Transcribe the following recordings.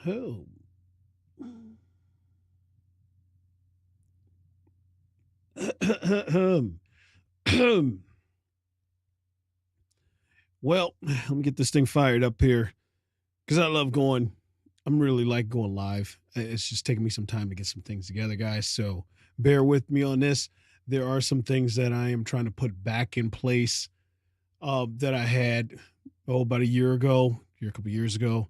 Oh. Well, let me get this thing fired up here because I love going. I'm really like going live. It's just taking me some time to get some things together, guys. So bear with me on this. There are some things that I am trying to put back in place that I had about a year ago, a couple years ago,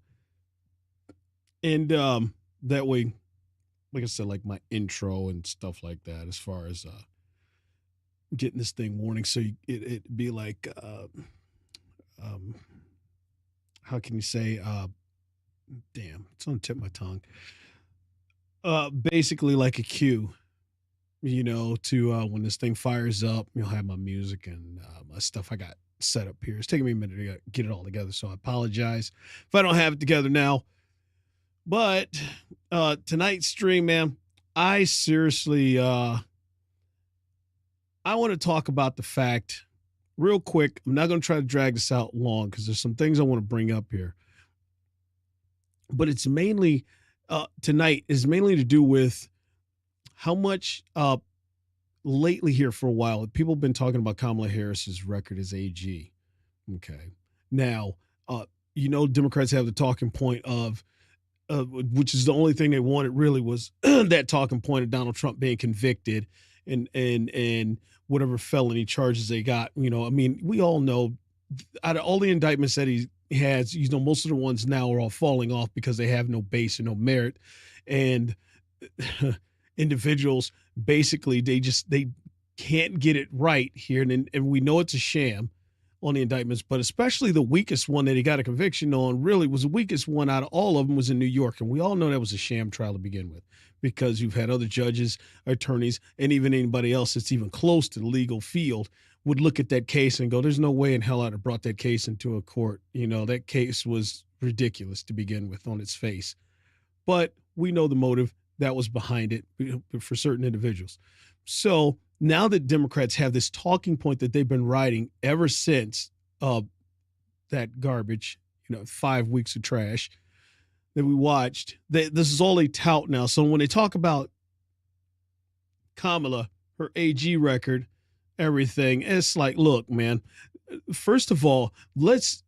and that way, like I said, like my intro and stuff like that, as far as getting this thing warning, so it be like um, how can you say damn, it's on the tip of my tongue. Basically like a cue, to when this thing fires up, you'll have my music and my stuff I got set up here. It's taking me a minute to get it all together, so I apologize if I don't have it together now. But tonight's stream, man, I seriously I want to talk about the fact real quick. I'm not going to try to drag this out long because there's some things I want to bring up here, but it's mainly tonight is mainly to do with how much lately here for a while people have been talking about Kamala Harris's record as AG. Okay, now Democrats have the talking point of which is the only thing they wanted really was that talking point of Donald Trump being convicted and whatever felony charges they got. I mean, we all know out of all the indictments that he has, most of the ones now are all falling off because they have no base or no merit. And individuals basically they can't get it right here. And we know it's a sham on the indictments, but especially the weakest one that he got a conviction on really was the weakest one out of all of them was in New York. And we all know that was a sham trial to begin with because you've had other judges, attorneys, and even anybody else that's even close to the legal field would look at that case and go, there's no way in hell I'd have brought that case into a court. That case was ridiculous to begin with on its face. But we know the motive that was behind it for certain individuals. So now that Democrats have this talking point that they've been writing ever since that garbage, 5 weeks of trash that we watched, this is all they tout now. So when they talk about Kamala, her AG record, everything, it's like, look, man, first of all, let's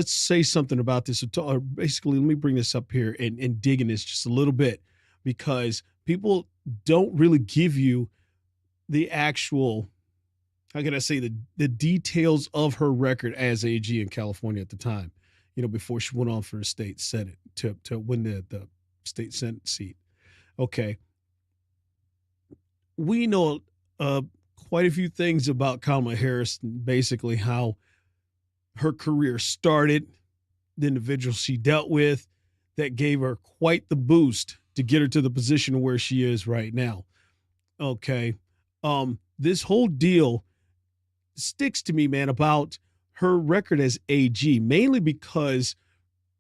say something about this. Or basically, let me bring this up here and dig in this just a little bit because people don't really give you the actual, how can I say, the details of her record as AG in California at the time, before she went on for the state Senate to win the state Senate seat. Okay. We know quite a few things about Kamala Harris, basically how her career started, the individuals she dealt with that gave her quite the boost to get her to the position where she is right now. Okay. This whole deal sticks to me, man, about her record as AG, mainly because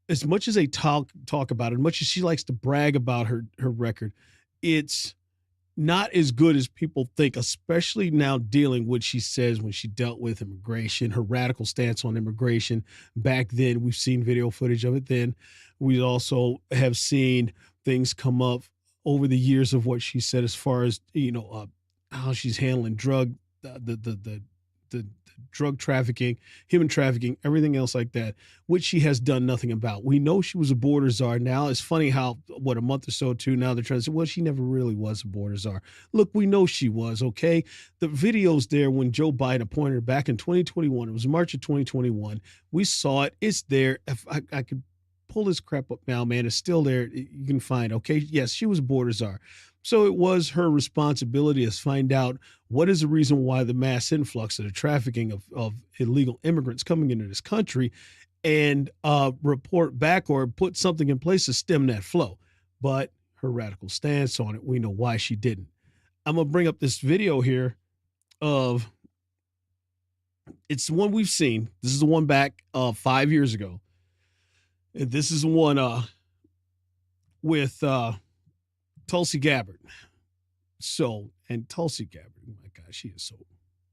as much as they talk about it, as much as she likes to brag about her record, it's not as good as people think, especially now dealing with she says when she dealt with immigration, her radical stance on immigration. Back then, we've seen video footage of it. Then we also have seen things come up over the years of what she said as far as how she's handling the drug trafficking, human trafficking, everything else like that, which she has done nothing about. We know she was a border czar. Now it's funny how, a month or so too, now they're trying to say, well, she never really was a border czar. Look, we know she was, okay? The video's there when Joe Biden appointed her back in 2021. It was March of 2021. We saw it. It's there. If I could pull this crap up now, man, it's still there. You can find, okay? Yes, she was a border czar. So it was her responsibility to find out what is the reason why the mass influx of the trafficking of illegal immigrants coming into this country and report back or put something in place to stem that flow. But her radical stance on it, we know why she didn't. I'm going to bring up this video here of, it's the one we've seen. This is the one back 5 years ago. And this is the one with Tulsi Gabbard. So, and Tulsi Gabbard, oh my God,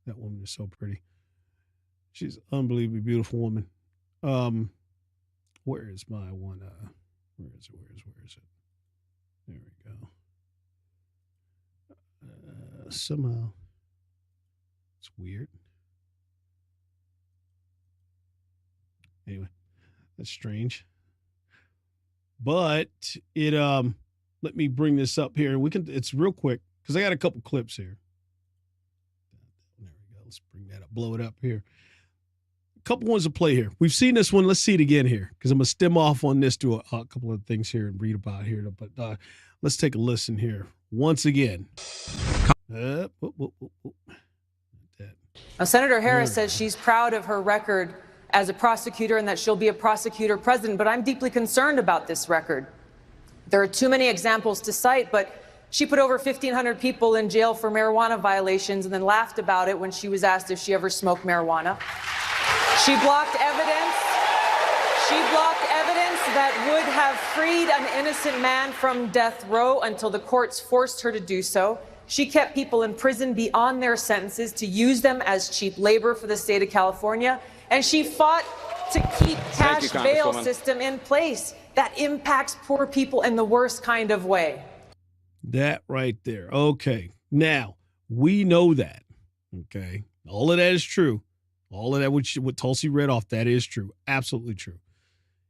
that woman is so pretty. She's an unbelievably beautiful woman. Where is my one? Where is it? Where is it? There we go. Somehow, it's weird. Anyway, that's strange. But it let me bring this up here, and it's real quick because I got a couple clips here. There we go. Let's bring that up, blow it up here. A couple ones to play here. We've seen this one. Let's see it again here because I'm gonna stem off on this, do a couple of things here and read about here. But let's take a listen here once again. Now, Senator Harris says she's proud of her record as a prosecutor and that she'll be a prosecutor president, but I'm deeply concerned about this record. There are too many examples to cite, but she put over 1,500 people in jail for marijuana violations and then laughed about it when she was asked if she ever smoked marijuana. She blocked evidence. She blocked evidence that would have freed an innocent man from death row until the courts forced her to do so. She kept people in prison beyond their sentences to use them as cheap labor for the state of California. And she fought to keep cash bail system in place that impacts poor people in the worst kind of way. That right there. Okay. Now, we know that. Okay. All of that is true. All of that, what Tulsi read off, that is true. Absolutely true.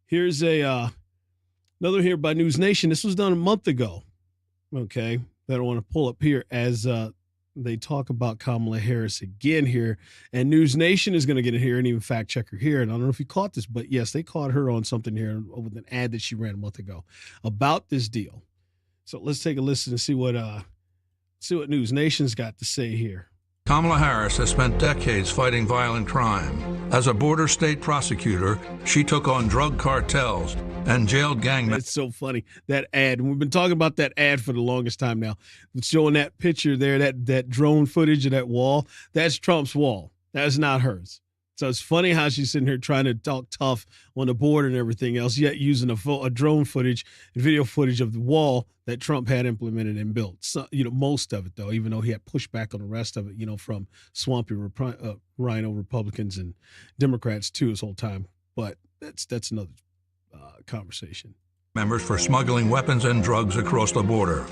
Here's another here by News Nation. This was done a month ago. Okay. That I want to pull up here as they talk about Kamala Harris again here. And News Nation is going to get in here and even fact check her here. And I don't know if you caught this, but yes, they caught her on something here with an ad that she ran a month ago about this deal. So let's take a listen and see what News Nation's got to say here. Kamala Harris has spent decades fighting violent crime. As a border state prosecutor, she took on drug cartels and jailed gang members. It's so funny, that ad. And we've been talking about that ad for the longest time now. Showing that picture there, that drone footage of that wall, that's Trump's wall. That's not hers. So it's funny how she's sitting here trying to talk tough on the border and everything else, yet using a drone footage, video footage of the wall that Trump had implemented and built. So, most of it, though, even though he had pushback on the rest of it, from swampy rhino Republicans and Democrats, too, his whole time. But that's another conversation. Members for smuggling weapons and drugs across the border.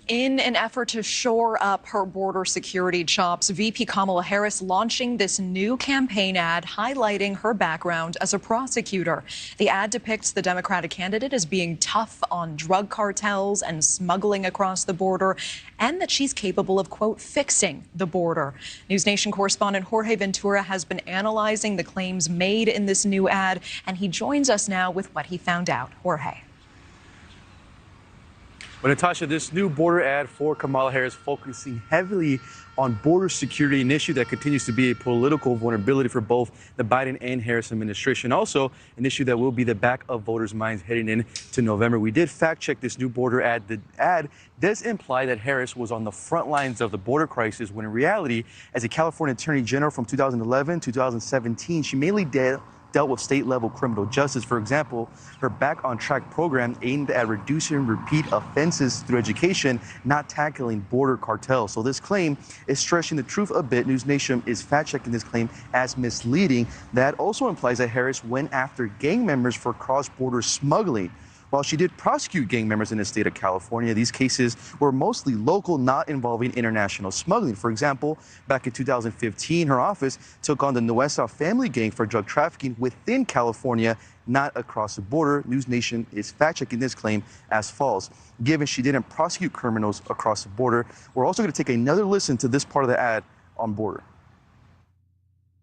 In an effort to shore up her border security chops, VP Kamala Harris launching this new campaign ad highlighting her background as a prosecutor. The ad depicts the Democratic candidate as being tough on drug cartels and smuggling across the border, and that she's capable of, quote, fixing the border. News Nation correspondent Jorge Ventura has been analyzing the claims made in this new ad, and he joins us now with what he found out. Jorge. But Natasha, this new border ad for Kamala Harris focusing heavily on border security, an issue that continues to be a political vulnerability for both the Biden and Harris administration. Also, an issue that will be the back of voters' minds heading into November. We did fact check this new border ad. The ad does imply that Harris was on the front lines of the border crisis, when in reality, as a California Attorney General from 2011 to 2017, she mainly dealt with state-level criminal justice. For example, her Back on Track program aimed at reducing repeat offenses through education, not tackling border cartels. So this claim is stretching the truth a bit. News Nation is fact-checking this claim as misleading. That also implies that Harris went after gang members for cross-border smuggling. While she did prosecute gang members in the state of California, these cases were mostly local, not involving international smuggling. For example, back in 2015, her office took on the Nuestra family gang for drug trafficking within California, not across the border. News Nation is fact-checking this claim as false. Given she didn't prosecute criminals across the border, we're also going to take another listen to this part of the ad on border.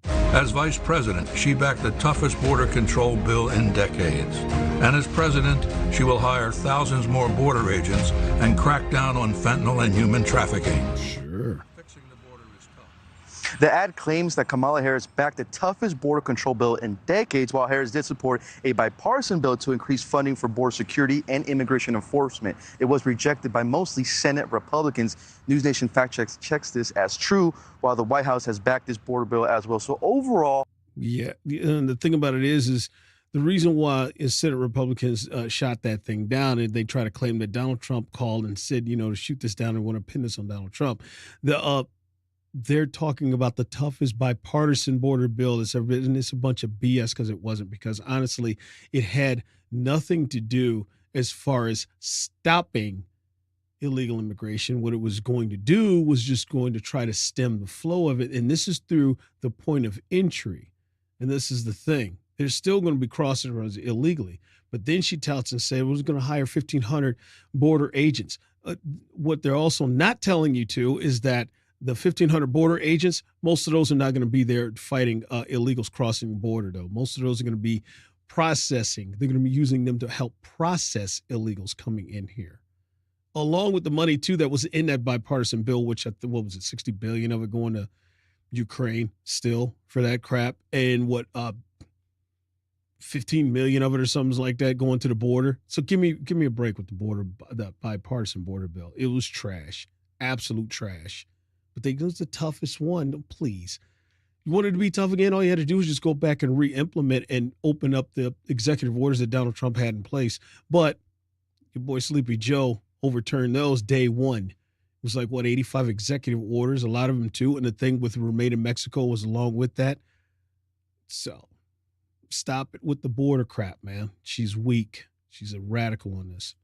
As vice president, she backed the toughest border control bill in decades. And as president, she will hire thousands more border agents and crack down on fentanyl and human trafficking. Sure. Fixing the border is tough. The ad claims that Kamala Harris backed the toughest border control bill in decades, while Harris did support a bipartisan bill to increase funding for border security and immigration enforcement. It was rejected by mostly Senate Republicans. News Nation fact checks this as true, while the White House has backed this border bill as well. So overall, yeah, and the thing about it is the reason why is Senate Republicans shot that thing down, and they try to claim that Donald Trump called and said, to shoot this down and want to pin this on Donald Trump. They're talking about the toughest bipartisan border bill that's ever been, and it's a bunch of BS because it wasn't. Because honestly, it had nothing to do as far as stopping illegal immigration. What it was going to do was just going to try to stem the flow of it. And this is through the point of entry. And this is the thing. They're still going to be crossing roads illegally. But then she touts and says, we're going to hire 1,500 border agents. What they're also not telling you to is that the 1,500 border agents, most of those are not going to be there fighting illegals crossing the border, though. Most of those are going to be processing. They're going to be using them to help process illegals coming in here, along with the money, too, that was in that bipartisan bill, which, what was it, $60 billion of it going to Ukraine still for that crap, and what, 15 million of it or something like that going to the border. So give me a break with the bipartisan border bill. It was trash, absolute trash. But it was the toughest one. Please, you wanted to be tough again? All you had to do was just go back and re-implement and open up the executive orders that Donald Trump had in place. But your boy Sleepy Joe overturned those day one. It was like, 85 executive orders, a lot of them too. And the thing with Remain in Mexico was along with that. So stop it with the border crap, man. She's weak. She's a radical on this.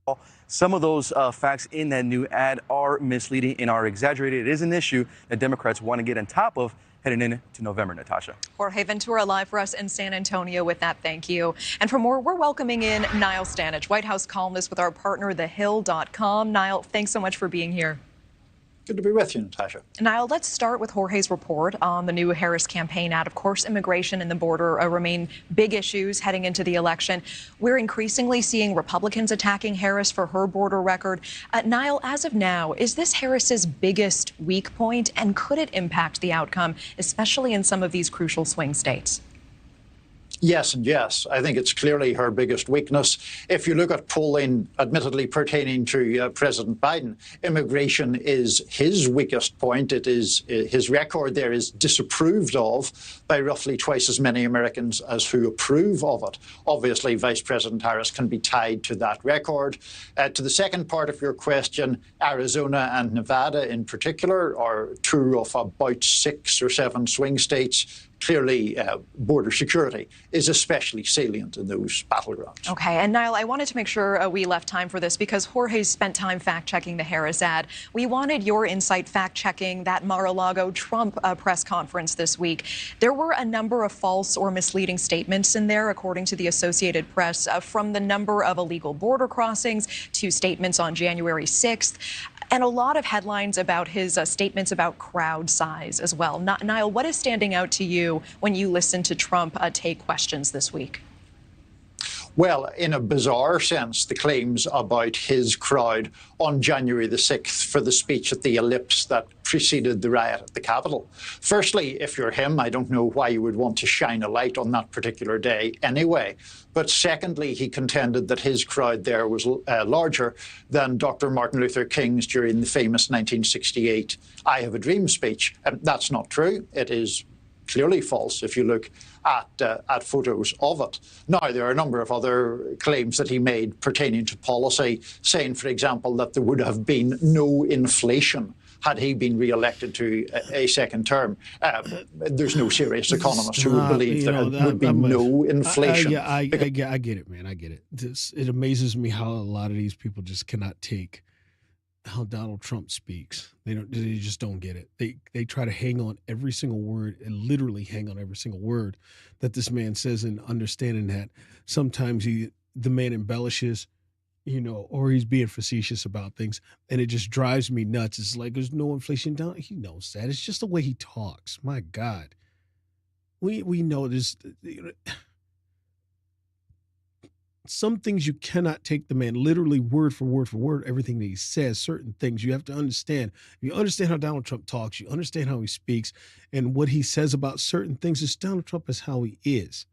Some of those facts in that new ad are misleading and are exaggerated. It is an issue that Democrats want to get on top of heading into November, Natasha. Jorge Ventura live for us in San Antonio with that. Thank you. And for more, we're welcoming in Niall Stanage, White House columnist with our partner, TheHill.com. Niall, thanks so much for being here. Good to be with you, Natasha. Niall, let's start with Jorge's report on the new Harris campaign ad. Of course, immigration and the border remain big issues heading into the election. We're increasingly seeing Republicans attacking Harris for her border record. Niall, as of now, is this Harris's biggest weak point, and could it impact the outcome, especially in some of these crucial swing states? Yes and yes. I think it's clearly her biggest weakness. If you look at polling, admittedly pertaining to President Biden, immigration is his weakest point. It is his record there is disapproved of by roughly twice as many Americans as who approve of it. Obviously, Vice President Harris can be tied to that record. To the second part of your question, Arizona and Nevada in particular are two of about 6 or 7 swing states. Clearly, border security is especially salient in those battlegrounds. Okay, and Niall, I wanted to make sure we left time for this because Jorge's spent time fact-checking the Harris ad. We wanted your insight fact-checking that Mar-a-Lago Trump press conference this week. There were a number of false or misleading statements in there, according to the Associated Press, from the number of illegal border crossings to statements on January 6th. And a lot of headlines about his statements about crowd size as well. Niall, what is standing out to you when you listen to Trump take questions this week? Well, in a bizarre sense, the claims about his crowd on January the 6th for the speech at the Ellipse that preceded the riot at the Capitol. Firstly, if you're him, I don't know why you would want to shine a light on that particular day anyway. But secondly, he contended that his crowd there was larger than Dr. Martin Luther King's during the famous 1968 I Have a Dream speech. That's not true. It is clearly false if you look at photos of it. Now, there are a number of other claims that he made pertaining to policy, saying, for example, that there would have been no inflation had he been re-elected to a second term. There's no serious economist who would believe there would be no inflation. I get it, man. I get it. It amazes me how a lot of these people just cannot take how Donald Trump speaks. They just don't get it. They try to hang on every single word and literally hang on every single word that this man says, and understanding that sometimes the man embellishes, or he's being facetious about things, and it just drives me nuts. It's like there's no inflation down. He knows that. It's just the way he talks. My God, we know this. Some things you cannot take the man literally word for word, everything that he says. Certain things you have to understand. You understand how Donald Trump talks. You understand how he speaks and what he says about certain things. It's Donald Trump is how he is.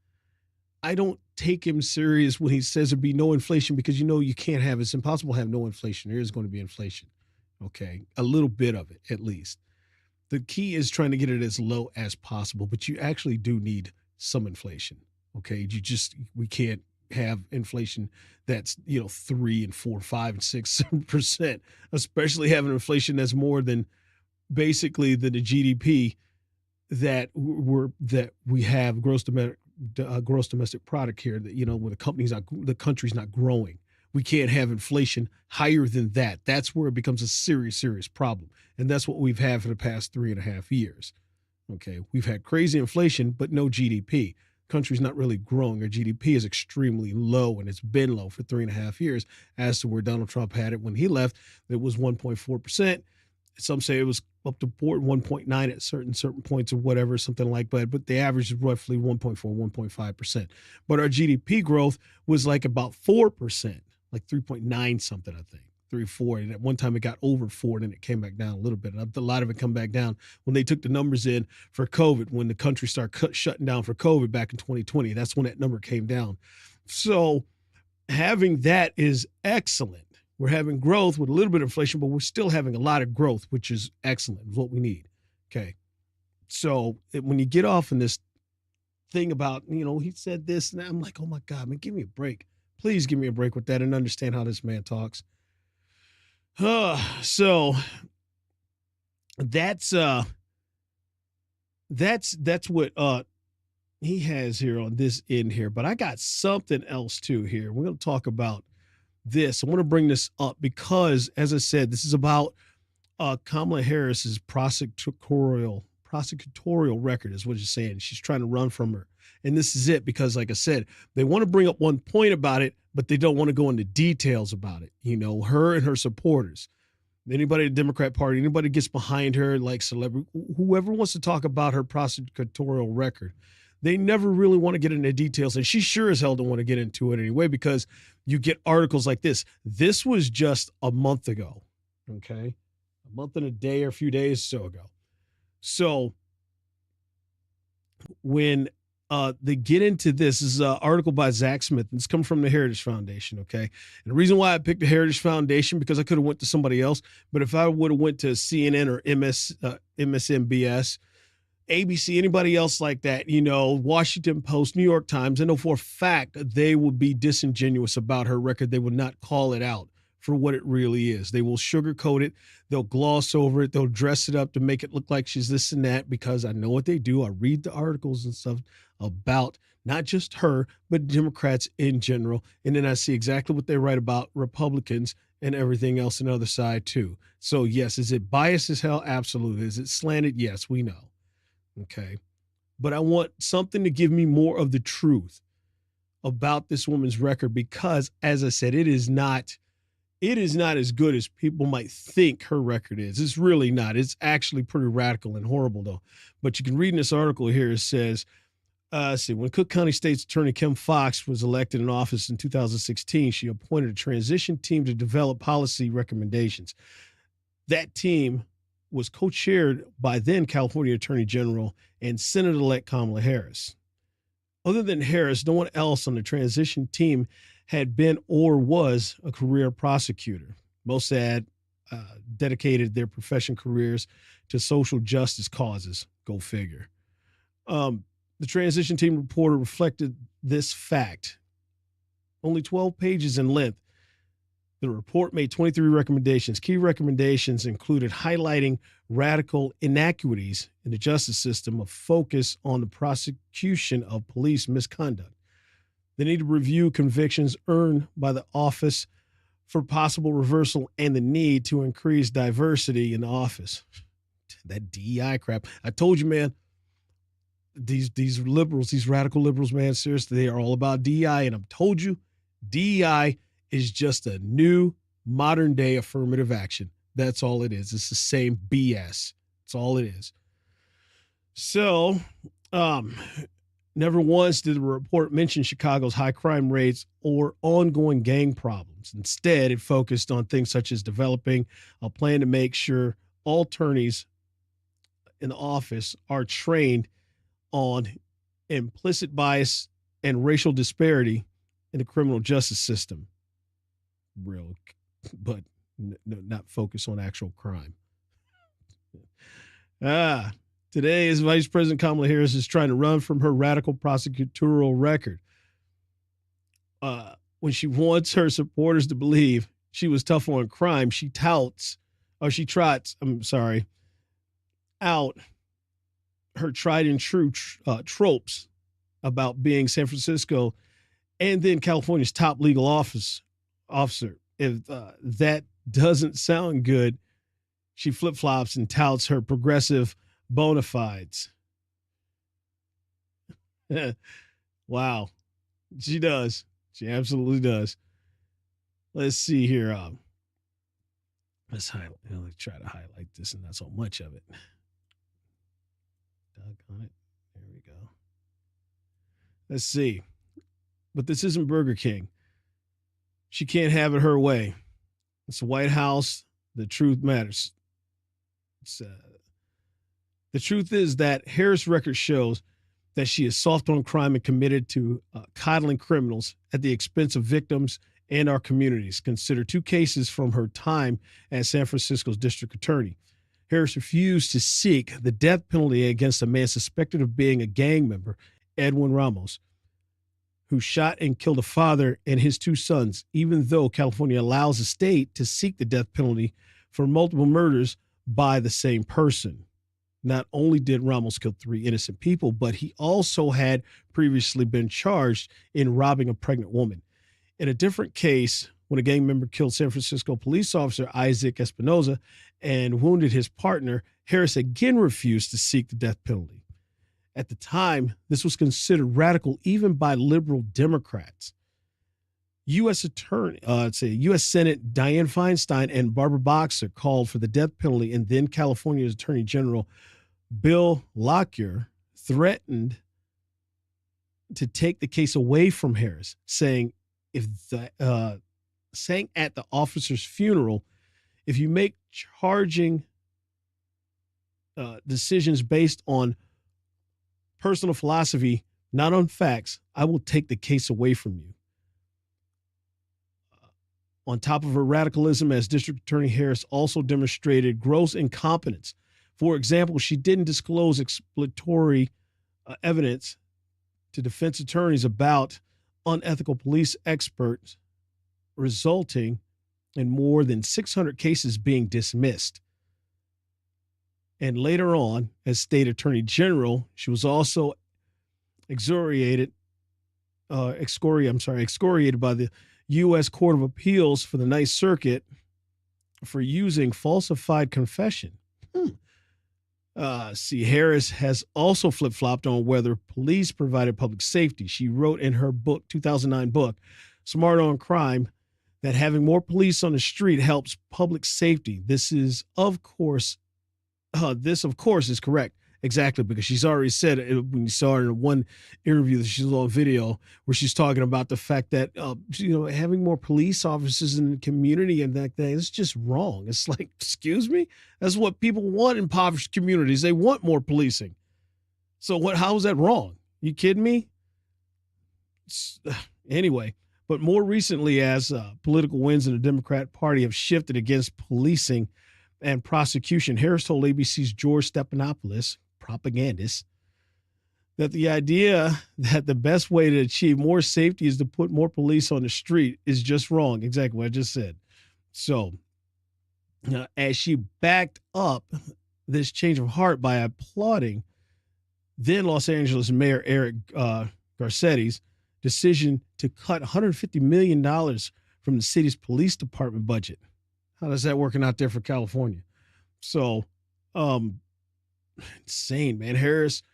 I don't take him serious when he says there'd be no inflation because you can't have, it's impossible to have no inflation. There is going to be inflation. Okay. A little bit of it, at least. The key is trying to get it as low as possible, but you actually do need some inflation. Okay. We can't have inflation that's 3 and 4, 5 and 6%, especially having inflation that's more than basically the GDP that we have, gross gross domestic product here, that, when the country's not growing. We can't have inflation higher than that. That's where it becomes a serious, serious problem. And that's what we've had for the past 3.5 years. Okay. We've had crazy inflation, but no GDP. Country's not really growing. Our GDP is extremely low, and it's been low for 3.5 years, as to where Donald Trump had it when he left. It was 1.4%. Some say it was up to 1.9 at certain points or whatever, something like that. But the average is roughly 1.4, 1.5%. But our GDP growth was like about 4%, like 3.9 something, I think. 3, 4. And at one time it got over 4, and then it came back down a little bit. And a lot of it come back down when they took the numbers in for COVID, when the country started shutting down for COVID back in 2020. That's when that number came down. So having that is excellent. We're having growth with a little bit of inflation, but we're still having a lot of growth, which is excellent, is what we need. Okay. So when you get off in this thing about, he said this, and I'm like, oh my God, man, give me a break. Please give me a break with that and understand how this man talks. So that's what he has here on this end here. But I got something else too here. We're going to talk about this. I want to bring this up because, as I said, this is about Kamala Harris's prosecutorial record, is what you're saying. She's trying to run from her. And this is it, because like I said, they want to bring up one point about it, but they don't want to go into details about it. Her and her supporters, anybody in the Democrat Party, anybody gets behind her, like celebrity, whoever wants to talk about her prosecutorial record, they never really want to get into details. And she sure as hell don't want to get into it anyway, because you get articles like this. This was just a month ago. Okay. A month and a day or a few days or so ago. So when they get into this is an article by Zach Smith, and it's coming from the Heritage Foundation. Okay. And the reason why I picked the Heritage Foundation, because I could have went to somebody else, but if I would have went to CNN or MSNBS, ABC, anybody else like that, Washington Post, New York Times, I know for a fact they would be disingenuous about her record. They would not call it out for what it really is. They will sugarcoat it. They'll gloss over it. They'll dress it up to make it look like she's this and that, because I know what they do. I read the articles and stuff about not just her, but Democrats in general. And then I see exactly what they write about Republicans and everything else on the other side too. So yes, is it biased as hell? Absolutely. Is it slanted? Yes, we know. Okay. But I want something to give me more of the truth about this woman's record, because as I said, it is not as good as people might think her record is. It's really not. It's actually pretty radical and horrible though. But you can read in this article here, it says, when Cook County State's Attorney Kim Foxx was elected in office in 2016, she appointed a transition team to develop policy recommendations. That team was co-chaired by then California Attorney General and Senator-elect Kamala Harris. Other than Harris, no one else on the transition team had been or was a career prosecutor. Most had dedicated their profession careers to social justice causes. Go figure. The transition team reporter reflected this fact. Only 12 pages in length, the report made 23 recommendations. Key recommendations included highlighting radical inequities in the justice system, a focus on the prosecution of police misconduct. They need to review convictions earned by the office for possible reversal and the need to increase diversity in the office. That DEI crap. I told you, man, these liberals, these radical liberals, man, seriously, they are all about DEI. And I've told you, DEI is just a new modern day affirmative action. That's all it is. It's the same BS. That's all it is. So, never once did the report mention Chicago's high crime rates or ongoing gang problems. Instead, it focused on things such as developing a plan to make sure all attorneys in the office are trained on implicit bias and racial disparity in the criminal justice system. Real, but not focus on actual crime. Today is Vice President Kamala Harris is trying to run from her radical prosecutorial record. When she wants her supporters to believe she was tough on crime, she trots out her tried and true tropes about being San Francisco and then California's top legal officer. If that doesn't sound good, she flip-flops and touts her progressive bona fides. Wow. She does. She absolutely does. Let's see here. Let's try to highlight this and not so much of it. Doggone it. There we go. Let's see. But this isn't Burger King. She can't have it her way. It's the White House. The truth matters. The truth is that Harris' record shows that she is soft on crime and committed to coddling criminals at the expense of victims and our communities. Consider 2 cases from her time as San Francisco's district attorney. Harris refused to seek the death penalty against a man suspected of being a gang member, Edwin Ramos, who shot and killed a father and his 2 sons, even though California allows the state to seek the death penalty for multiple murders by the same person. Not only did Ramos kill 3 innocent people, but he also had previously been charged in robbing a pregnant woman. In a different case, when a gang member killed San Francisco police officer Isaac Espinoza and wounded his partner, Harris again refused to seek the death penalty. At the time, this was considered radical even by liberal Democrats. U.S. Senate Dianne Feinstein and Barbara Boxer called for the death penalty, and then California's Attorney General Bill Lockyer threatened to take the case away from Harris, saying at the officer's funeral, if you make charging decisions based on personal philosophy, not on facts, I will take the case away from you. On top of her radicalism as District Attorney, Harris also demonstrated gross incompetence. For example, she didn't disclose exploratory evidence to defense attorneys about unethical police experts, resulting in more than 600 cases being dismissed. And later on, as State Attorney General, she was also excoriated by the U.S. Court of Appeals for the Ninth Circuit for using falsified confession. Harris has also flip-flopped on whether police provided public safety. She wrote in her 2009 book, Smart on Crime, that having more police on the street helps public safety. This, of course, is correct. Exactly, because she's already said it when you saw her in one interview that she's on video where she's talking about the fact that, having more police officers in the community and that thing is just wrong. It's like, excuse me? That's what people want in impoverished communities. They want more policing. So how is that wrong? You kidding me? Anyway, but more recently, as political winds in the Democrat Party have shifted against policing and prosecution, Harris told ABC's George Stephanopoulos, propagandist, that the idea that the best way to achieve more safety is to put more police on the street is just wrong. Exactly what I just said. So as she backed up this change of heart by applauding then Los Angeles Mayor Eric Garcetti's decision to cut $150 million from the city's police department budget. How does that working out there for California? So, insane, man. Harris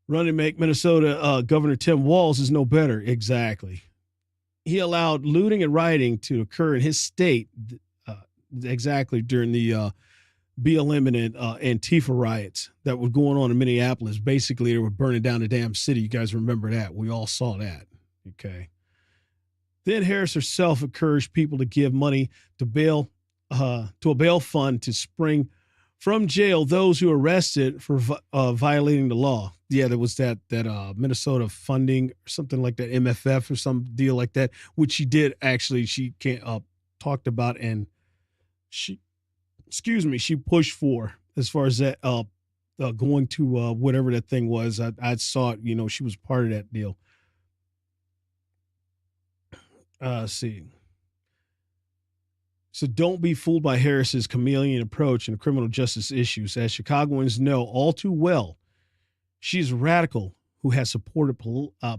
running mate Minnesota Governor Tim Walz is no better. Exactly. He allowed looting and rioting to occur in his state exactly during the BLM and Antifa riots that were going on in Minneapolis. Basically, they were burning down the damn city. You guys remember that. We all saw that. Okay. Then Harris herself encouraged people to give money to a bail fund to spring from jail those who arrested for violating the law. Yeah, there was that Minnesota funding or something like that, MFF or some deal like that, which she did actually. She talked about and she pushed for as far as that going to whatever that thing was. I saw it. She was part of that deal. See. So don't be fooled by Harris's chameleon approach in criminal justice issues. As Chicagoans know all too well, she's a radical who has supported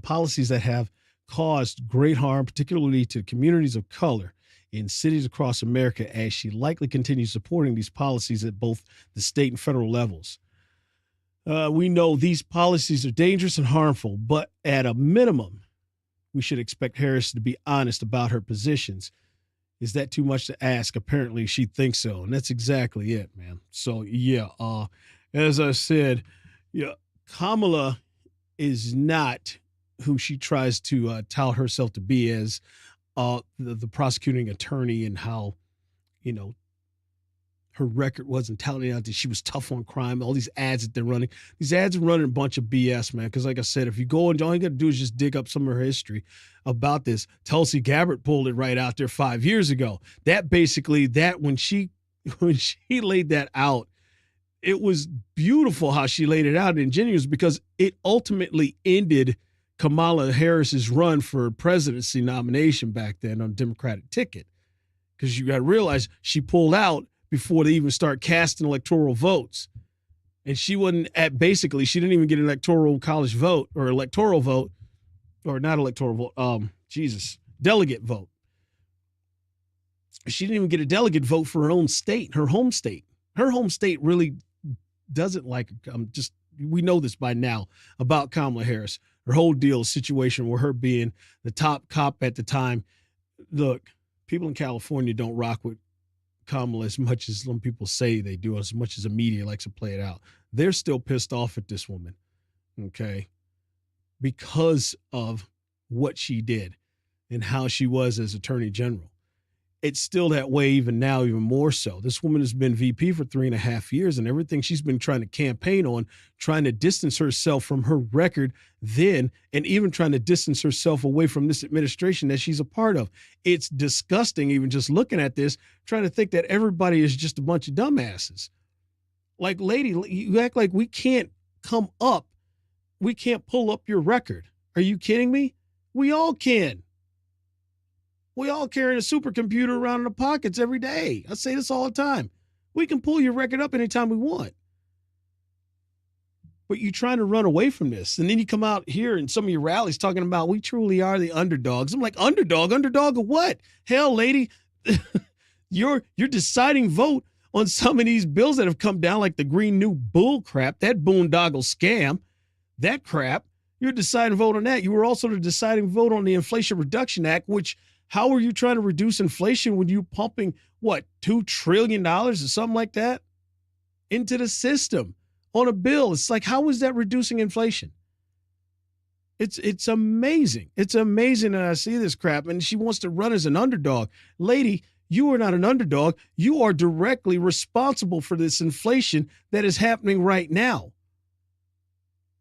policies that have caused great harm, particularly to communities of color in cities across America, as she likely continues supporting these policies at both the state and federal levels. We know these policies are dangerous and harmful, but at a minimum, we should expect Harris to be honest about her positions. Is that too much to ask? Apparently, she thinks so, and that's exactly it, man. So, yeah, as I said, yeah, Kamala is not who she tries to tout herself to be as the prosecuting attorney, and how, you know, her record wasn't touting out that she was tough on crime. All these ads that they're running, these ads are running a bunch of BS, man. Because like I said, if you go and all you got to do is just dig up some of her history about this. Tulsi Gabbard pulled it right out there 5 years ago. That basically, that when she laid that out, it was beautiful how she laid it out and ingenuous, because it ultimately ended Kamala Harris's run for presidency nomination back then on a Democratic ticket. Because you got to realize she pulled out before they even start casting electoral votes. And she wasn't basically, she didn't even get an electoral college vote, or electoral vote, or not electoral vote, delegate vote. She didn't even get a delegate vote for her own state, her home state. Her home state really doesn't like, we know this by now about Kamala Harris. Her whole deal, situation where her being the top cop at the time. Look, people in California don't rock with Kamala as much as some people say they do, as much as the media likes to play it out. They're still pissed off at this woman, okay, because of what she did and how she was as Attorney General. It's still that way even now, even more so. This woman has been VP for 3.5 years, and everything she's been trying to campaign on, trying to distance herself from her record then, and even trying to distance herself away from this administration that she's a part of. It's disgusting even just looking at this, trying to think that everybody is just a bunch of dumbasses. Like, lady, you act like we can't pull up your record. Are you kidding me? We all can. We all carry a supercomputer around in our pockets every day. I say this all the time. We can pull your record up anytime we want. But you're trying to run away from this. And then you come out here in some of your rallies talking about we truly are the underdogs. I'm like, underdog of what? Hell, lady, your deciding vote on some of these bills that have come down, like the Green New Bull crap, that boondoggle scam, that crap, you're deciding vote on that. You were also the deciding vote on the Inflation Reduction Act, which, how are you trying to reduce inflation when you pumping, what, $2 trillion or something like that into the system on a bill? It's like, how is that reducing inflation? It's amazing. It's amazing that I see this crap, and she wants to run as an underdog. Lady, you are not an underdog. You are directly responsible for this inflation that is happening right now.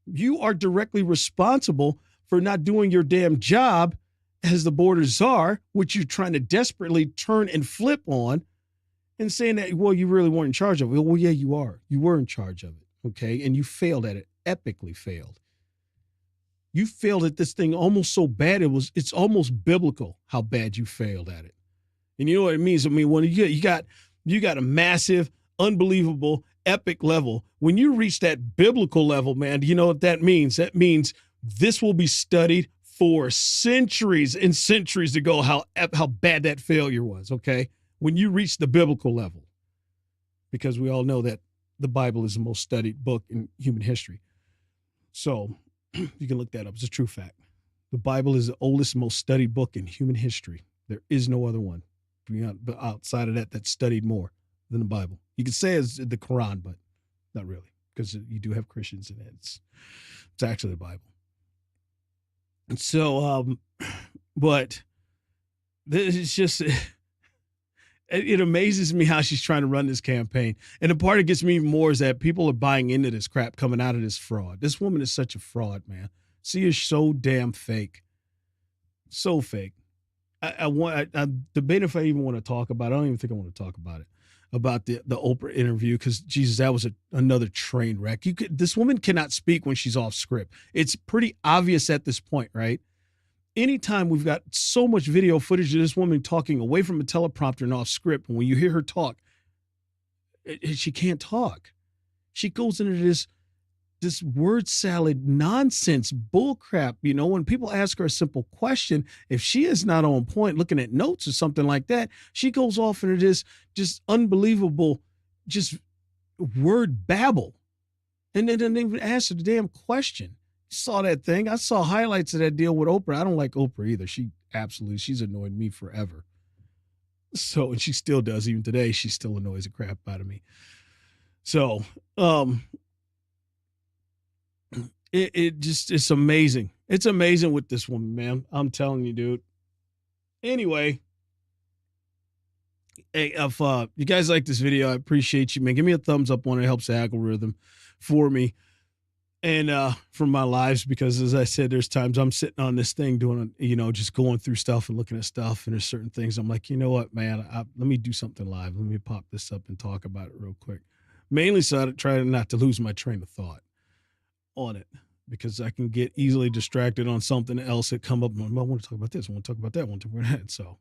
You are directly responsible for not doing your damn job as the border czar, which you're trying to desperately turn and flip on, and saying that, well, you really weren't in charge of it. Well, yeah, you are. You were in charge of it, okay? And you failed at it, epically failed. You failed at this thing almost so bad, it's almost biblical how bad you failed at it. And you know what it means? I mean, when you got a massive, unbelievable, epic level, when you reach that biblical level, man, do you know what that means? That means this will be studied for centuries and centuries to go, how bad that failure was, okay? When you reach the biblical level, because we all know that the Bible is the most studied book in human history. So you can look that up. It's a true fact. The Bible is the oldest, most studied book in human history. There is no other one outside of that that's studied more than the Bible. You could say it's the Quran, but not really, because you do have Christians in it. It's actually the Bible. And so, but it's just, it amazes me how she's trying to run this campaign. And the part that gets me even more is that people are buying into this crap coming out of this fraud. This woman is such a fraud, man. She is so damn fake. So fake. I debate if I even want to talk about it. I don't even think I want to talk about it, about the Oprah interview, because, Jesus, that was another train wreck. This woman cannot speak when she's off script. It's pretty obvious at this point, right? Anytime we've got so much video footage of this woman talking away from a teleprompter and off script, and when you hear her talk, she can't talk. She goes into this this word salad nonsense bullcrap. You know, when people ask her a simple question, if she is not on point looking at notes or something like that, she goes off into this just unbelievable, just word babble. And they didn't even answer the damn question. Saw that thing. I saw highlights of that deal with Oprah. I don't like Oprah either. She's annoyed me forever. So, and she still does. Even today, she still annoys the crap out of me. So, it's amazing. It's amazing with this woman, man. I'm telling you, dude. Anyway, hey, if you guys like this video, I appreciate you, man. Give me a thumbs up on it. It helps the algorithm for me and for my lives, because as I said, there's times I'm sitting on this thing doing, just going through stuff and looking at stuff, and there's certain things I'm like, you know what, man, let me do something live. Let me pop this up and talk about it real quick. Mainly so I try not to lose my train of thought on it, because I can get easily distracted on something else that come up. I want to talk about this. I want to talk about that. I want to talk about that. So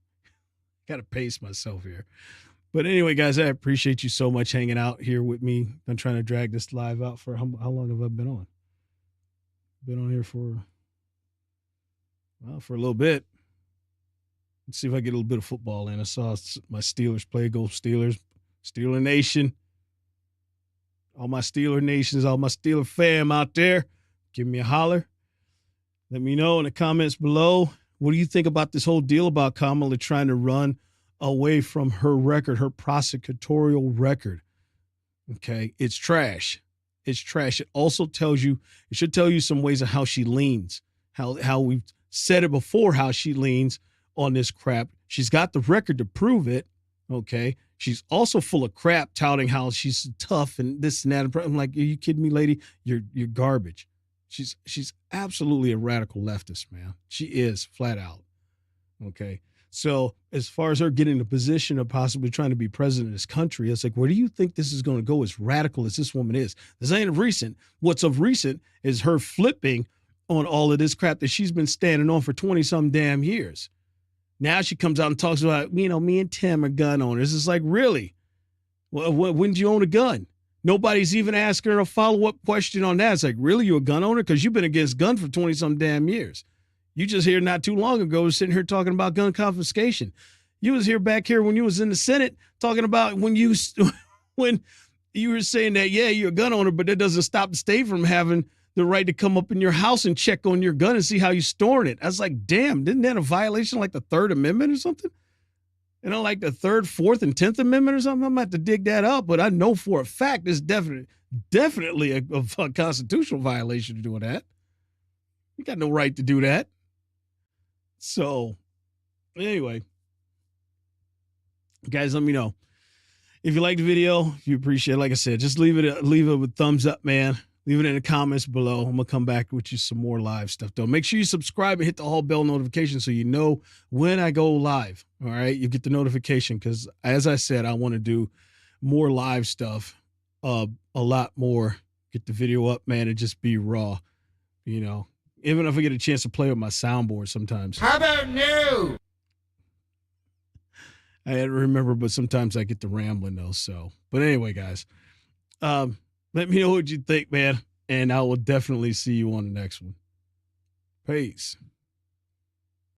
got to pace myself here. But anyway, guys, I appreciate you so much hanging out here with me. I'm trying to drag this live out for how long have I been on? Been on here for a little bit. Let's see if I get a little bit of football in. I saw my Steelers play. Go Steelers. Steeler Nation. All my Steeler Nations, all my Steeler fam out there, give me a holler. Let me know in the comments below. What do you think about this whole deal about Kamala trying to run away from her record, her prosecutorial record? Okay, it's trash. It's trash. It also should tell you some ways of how she leans, how we've said it before, how she leans on this crap. She's got the record to prove it, okay? She's also full of crap, touting how she's tough and this and that. I'm like, are you kidding me, lady? You're garbage. She's absolutely a radical leftist, man. She is, flat out. Okay. So as far as her getting the position of possibly trying to be president of this country, it's like, where do you think this is going to go, as radical as this woman is? This ain't of recent. What's of recent is her flipping on all of this crap that she's been standing on for 20-some damn years. Now she comes out and talks about, me and Tim are gun owners. It's like, really? Well, when did you own a gun? Nobody's even asking her a follow-up question on that. It's like, really, you a gun owner? Because you've been against gun for 20-some damn years. You just here not too long ago sitting here talking about gun confiscation. You was here back here when you was in the Senate talking about when you were saying that, yeah, you're a gun owner, but that doesn't stop the state from having the right to come up in your house and check on your gun and see how you're storing it. I was like, damn, isn't that a violation like the Third Amendment or something? Like the Third, Fourth, and 10th Amendment or something? I'm going to have to dig that up, but I know for a fact it's definitely a constitutional violation to do that. You got no right to do that. So, anyway, guys, let me know if you like the video, if you appreciate it. Like I said, just leave it with thumbs up, man. Leave it in the comments below. I'm going to come back with you some more live stuff, though. Make sure you subscribe and hit the whole bell notification so you know when I go live. All right? You get the notification because, as I said, I want to do more live stuff, a lot more. Get the video up, man, and just be raw, Even if I get a chance to play with my soundboard sometimes. How about no? I had to remember, but sometimes I get to rambling, though. So, but anyway, guys, let me know what you think, man, and I will definitely see you on the next one. Peace.